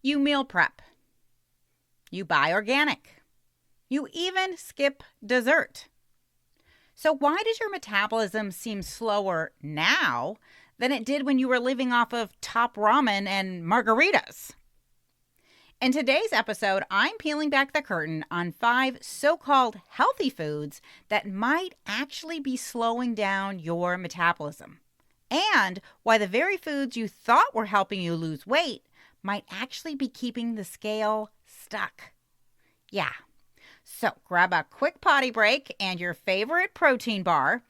You meal prep. You buy organic. You even skip dessert. So why does your metabolism seem slower now than it did when you were living off of top ramen and margaritas? In today's episode, I'm peeling back the curtain on 5 so-called healthy foods that might actually be slowing down your metabolism, and why the very foods you thought were helping you lose weight might actually be keeping the scale stuck. Yeah. So grab a quick potty break and your favorite protein bar.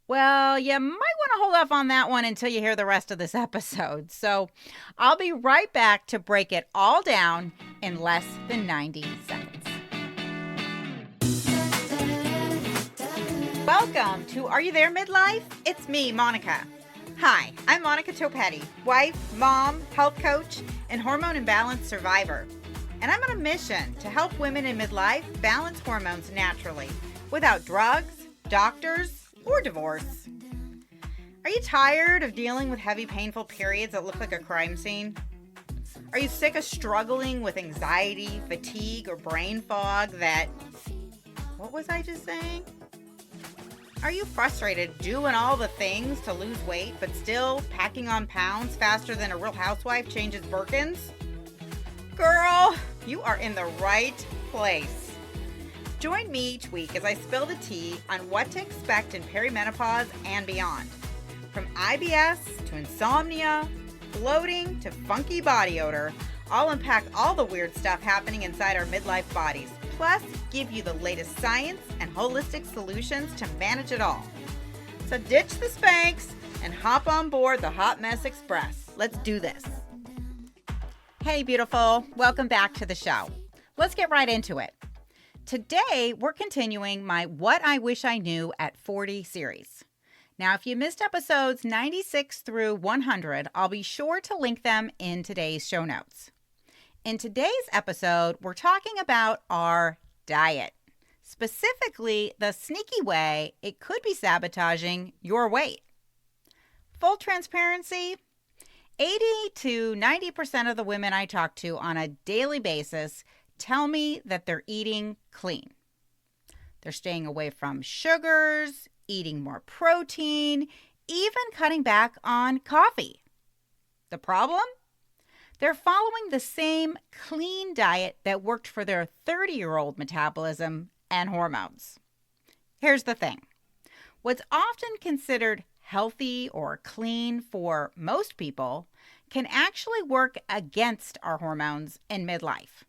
Well, you might want to hold off on that one until you hear the rest of this episode. So I'll be right back to break it all down in less than 90 seconds. Welcome to Are You There Midlife? It's me, Monica. Hi, I'm Monica Topetti, wife, mom, health coach, and hormone imbalance survivor. And I'm on a mission to help women in midlife balance hormones naturally without drugs, doctors, or divorce. Are you tired of dealing with heavy, painful periods that look like a crime scene? Are you sick of struggling with anxiety, fatigue, or brain fog that... What was I just saying? Are you frustrated doing all the things to lose weight but still packing on pounds faster than a real housewife changes Birkins? Girl, you are in the right place. Join me each week as I spill the tea on what to expect in perimenopause and beyond. From IBS to insomnia, bloating to funky body odor, I'll unpack all the weird stuff happening inside our midlife bodies, plus give you the latest science and holistic solutions to manage it all. So ditch the Spanx and hop on board the Hot Mess Express. Let's do this. Hey, beautiful. Welcome back to the show. Let's get right into it. Today, we're continuing my What I Wish I Knew at 40 series. Now, if you missed episodes 96 through 100, I'll be sure to link them in today's show notes. In today's episode, we're talking about our diet, specifically the sneaky way it could be sabotaging your weight. Full transparency, 80 to 90% of the women I talk to on a daily basis tell me that they're eating clean. They're staying away from sugars, eating more protein, even cutting back on coffee. The problem? They're following the same clean diet that worked for their 30-year-old metabolism and hormones. Here's the thing. What's often considered healthy or clean for most people can actually work against our hormones in midlife.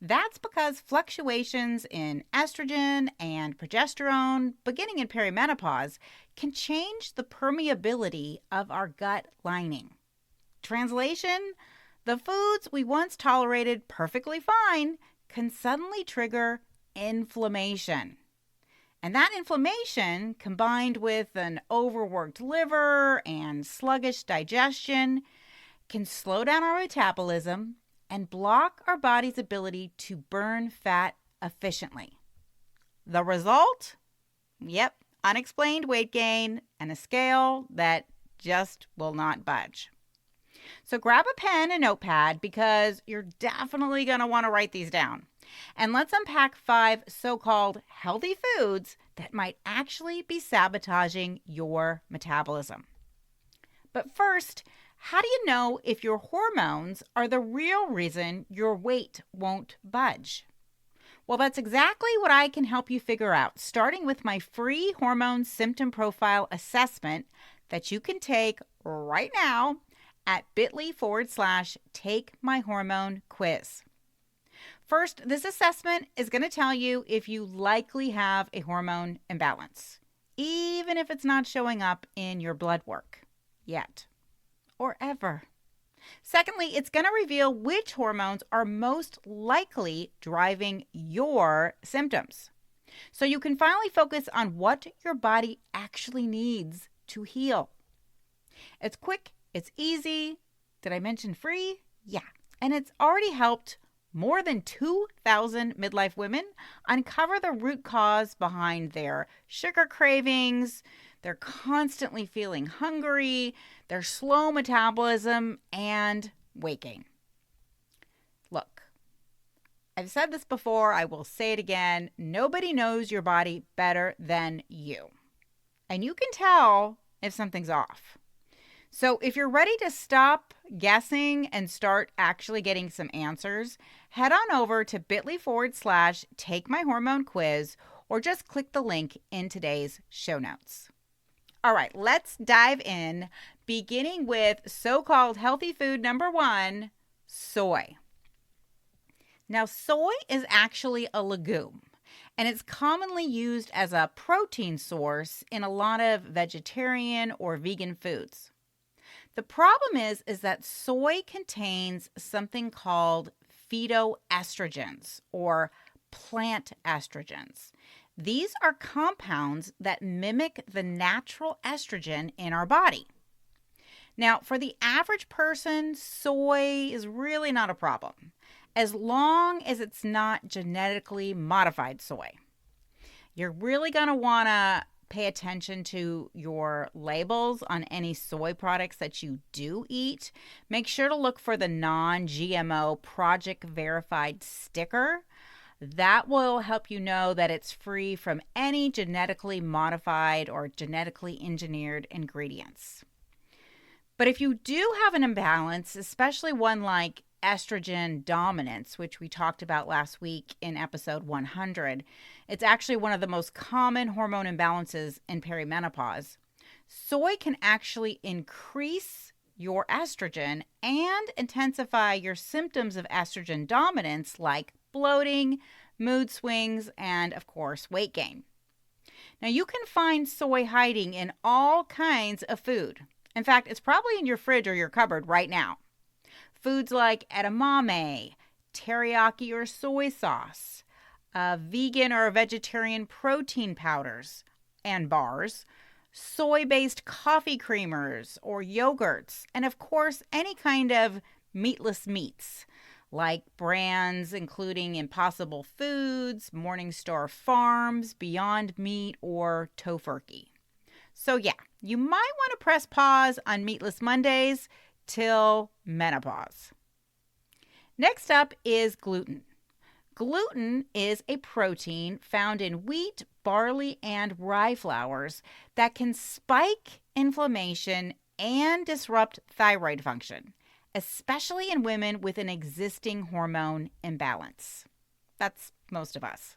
That's because fluctuations in estrogen and progesterone beginning in perimenopause can change the permeability of our gut lining. Translation, the foods we once tolerated perfectly fine can suddenly trigger inflammation. And that inflammation, combined with an overworked liver and sluggish digestion, can slow down our metabolism and block our body's ability to burn fat efficiently. The result? Yep, unexplained weight gain and a scale that just will not budge. So grab a pen and notepad because you're definitely going to want to write these down. And let's unpack 5 so-called healthy foods that might actually be sabotaging your metabolism. But first, how do you know if your hormones are the real reason your weight won't budge? Well, that's exactly what I can help you figure out, starting with my free hormone symptom profile assessment that you can take right now at bit.ly/takemyhormonequiz. First, this assessment is going to tell you if you likely have a hormone imbalance, even if it's not showing up in your blood work yet or ever. Secondly, it's going to reveal which hormones are most likely driving your symptoms, so you can finally focus on what your body actually needs to heal. It's quick, it's easy. Did I mention free? Yeah. And it's already helped more than 2,000 midlife women uncover the root cause behind their sugar cravings, their constantly feeling hungry, their slow metabolism, and weight gain. Look, I've said this before, I will say it again. Nobody knows your body better than you. And you can tell if something's off. So if you're ready to stop guessing and start actually getting some answers, head on over to bit.ly/take my hormone quiz, or just click the link in today's show notes. All right, let's dive in, beginning with so-called healthy food number 1, soy. Now, soy is actually a legume, and it's commonly used as a protein source in a lot of vegetarian or vegan foods. The problem is that soy contains something called phytoestrogens or plant estrogens. These are compounds that mimic the natural estrogen in our body. Now, for the average person, soy is really not a problem, as long as it's not genetically modified soy. You're really going to want to pay attention to your labels on any soy products that you do eat. Make sure to look for the non-GMO Project Verified sticker. That will help you know that it's free from any genetically modified or genetically engineered ingredients. But if you do have an imbalance, especially one like estrogen dominance, which we talked about last week in episode 100, it's actually one of the most common hormone imbalances in perimenopause. Soy can actually increase your estrogen and intensify your symptoms of estrogen dominance like bloating, mood swings, and of course, weight gain. Now, you can find soy hiding in all kinds of food. In fact, it's probably in your fridge or your cupboard right now. Foods like edamame, teriyaki or soy sauce, vegan or vegetarian protein powders and bars, soy-based coffee creamers or yogurts, and of course, any kind of meatless meats like brands including Impossible Foods, Morningstar Farms, Beyond Meat, or Tofurkey. So yeah, you might want to press pause on Meatless Mondays till menopause. Next up is gluten. Gluten is a protein found in wheat, barley, and rye flours that can spike inflammation and disrupt thyroid function, especially in women with an existing hormone imbalance. That's most of us.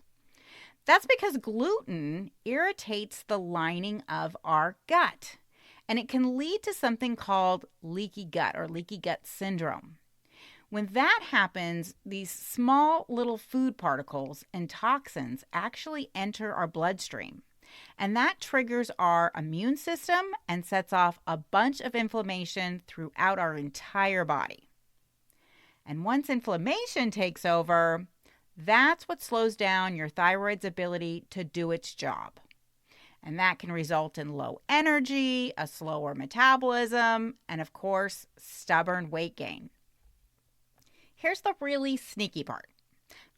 That's because gluten irritates the lining of our gut, and it can lead to something called leaky gut or leaky gut syndrome. When that happens, these small little food particles and toxins actually enter our bloodstream, and that triggers our immune system and sets off a bunch of inflammation throughout our entire body. And once inflammation takes over, that's what slows down your thyroid's ability to do its job. And that can result in low energy, a slower metabolism, and of course, stubborn weight gain. Here's the really sneaky part.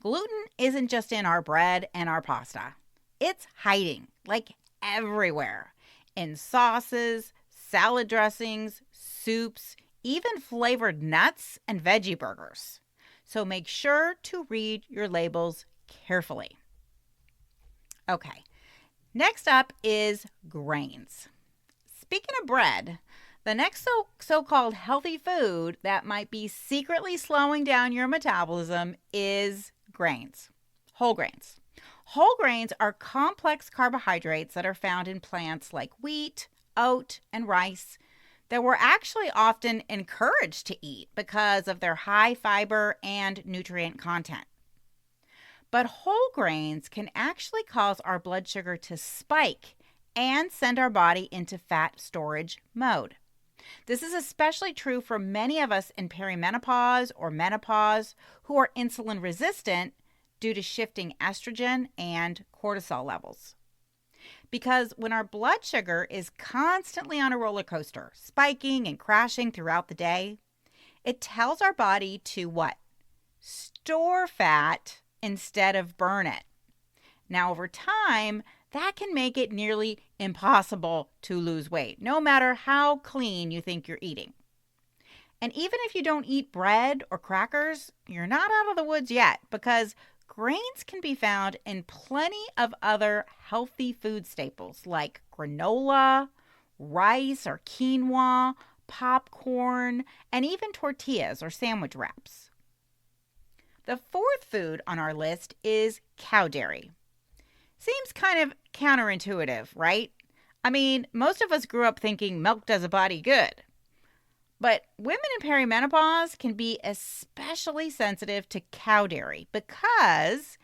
Gluten isn't just in our bread and our pasta. It's hiding, like everywhere, in sauces, salad dressings, soups, even flavored nuts and veggie burgers. So make sure to read your labels carefully. Okay, next up is grains. Speaking of bread, the next so-called healthy food that might be secretly slowing down your metabolism is grains, whole grains. Whole grains are complex carbohydrates that are found in plants like wheat, oat, and rice that we're actually often encouraged to eat because of their high fiber and nutrient content. But whole grains can actually cause our blood sugar to spike and send our body into fat storage mode. This is especially true for many of us in perimenopause or menopause who are insulin resistant due to shifting estrogen and cortisol levels. Because when our blood sugar is constantly on a roller coaster, spiking and crashing throughout the day, it tells our body to what? Store fat instead of burn it. Now, over time, that can make it nearly impossible to lose weight, no matter how clean you think you're eating. And even if you don't eat bread or crackers, you're not out of the woods yet, because grains can be found in plenty of other healthy food staples like granola, rice or quinoa, popcorn, and even tortillas or sandwich wraps. The fourth food on our list is cow dairy. Seems kind of counterintuitive, right? I mean, most of us grew up thinking milk does a body good. But women in perimenopause can be especially sensitive to cow dairy because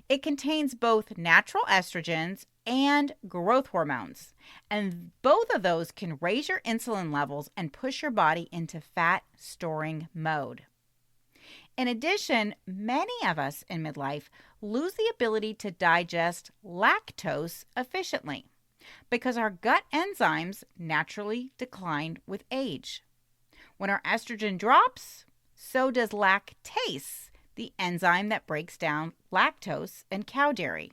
it contains both natural estrogens and growth hormones. And both of those can raise your insulin levels and push your body into fat storing mode. In addition, many of us in midlife lose the ability to digest lactose efficiently because our gut enzymes naturally decline with age. When our estrogen drops, so does lactase, the enzyme that breaks down lactose in cow dairy.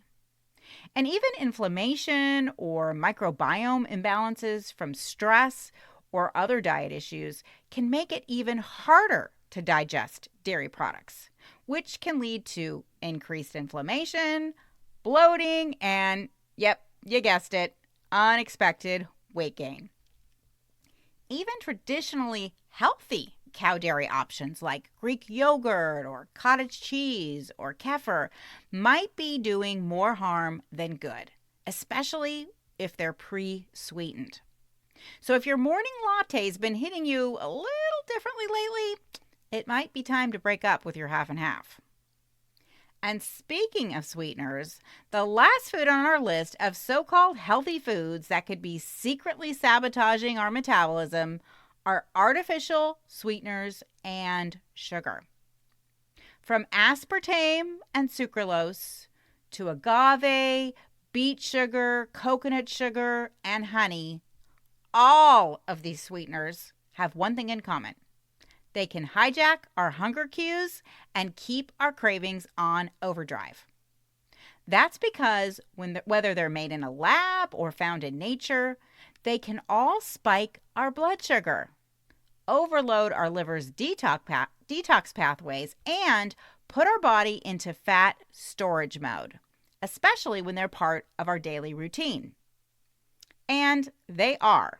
And even inflammation or microbiome imbalances from stress or other diet issues can make it even harder to digest dairy products, which can lead to increased inflammation, bloating, and, yep, you guessed it, unexpected weight gain. Even traditionally healthy cow dairy options like Greek yogurt or cottage cheese or kefir might be doing more harm than good, especially if they're pre-sweetened. So if your morning latte's been hitting you a little differently lately, it might be time to break up with your half and half. And speaking of sweeteners, the last food on our list of so-called healthy foods that could be secretly sabotaging our metabolism are artificial sweeteners and sugar. From aspartame and sucralose to agave, beet sugar, coconut sugar, and honey, all of these sweeteners have one thing in common. They can hijack our hunger cues and keep our cravings on overdrive. That's because whether they're made in a lab or found in nature, they can all spike our blood sugar, overload our liver's detox pathways, and put our body into fat storage mode, especially when they're part of our daily routine. And they are.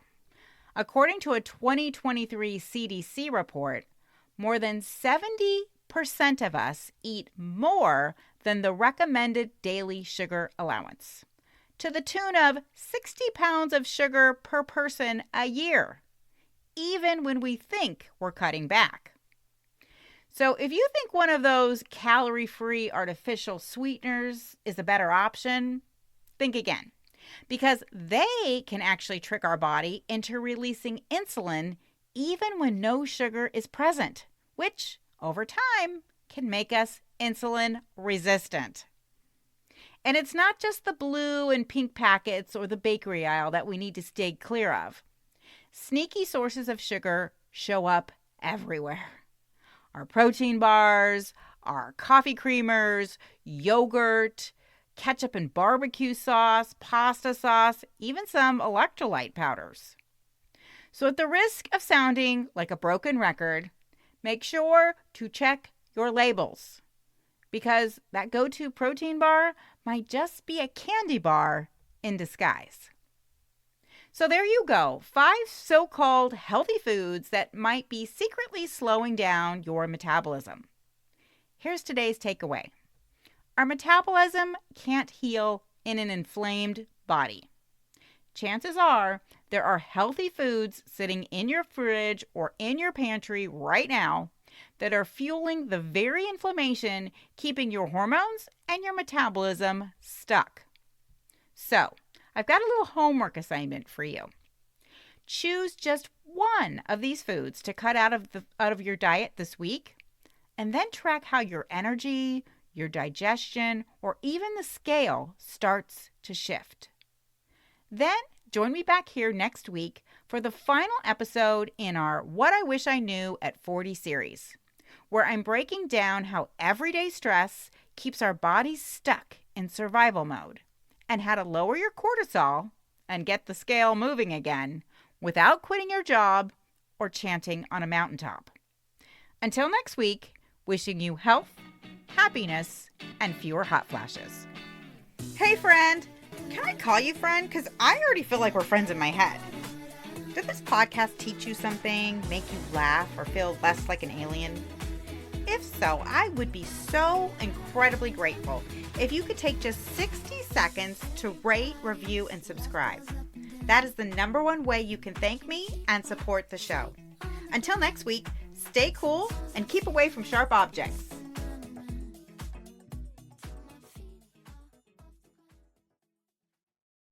According to a 2023 CDC report, more than 70% of us eat more than the recommended daily sugar allowance, to the tune of 60 pounds of sugar per person a year, even when we think we're cutting back. So if you think one of those calorie-free artificial sweeteners is a better option, think again. Because they can actually trick our body into releasing insulin even when no sugar is present, which over time can make us insulin resistant. And it's not just the blue and pink packets or the bakery aisle that we need to stay clear of. Sneaky sources of sugar show up everywhere. Our protein bars, our coffee creamers, yogurt, ketchup and barbecue sauce, pasta sauce, even some electrolyte powders. So at the risk of sounding like a broken record, make sure to check your labels, because that go-to protein bar might just be a candy bar in disguise. So there you go, 5 so-called healthy foods that might be secretly slowing down your metabolism. Here's today's takeaway. Our metabolism can't heal in an inflamed body. Chances are there are healthy foods sitting in your fridge or in your pantry right now that are fueling the very inflammation, keeping your hormones and your metabolism stuck. So, I've got a little homework assignment for you. Choose just one of these foods to cut out of your diet this week, and then track how your energy, your digestion, or even the scale starts to shift. Then join me back here next week for the final episode in our What I Wish I Knew at 40 series, where I'm breaking down how everyday stress keeps our bodies stuck in survival mode, and how to lower your cortisol and get the scale moving again without quitting your job or chanting on a mountaintop. Until next week, wishing you health, happiness, and fewer hot flashes. Hey friend, can I call you friend? Because I already feel like we're friends in my head. Did this podcast teach you something, make you laugh, or feel less like an alien? If so, I would be so incredibly grateful if you could take just 60 seconds to rate, review, and subscribe. That is the #1 way you can thank me and support the show. Until next week, stay cool and keep away from sharp objects.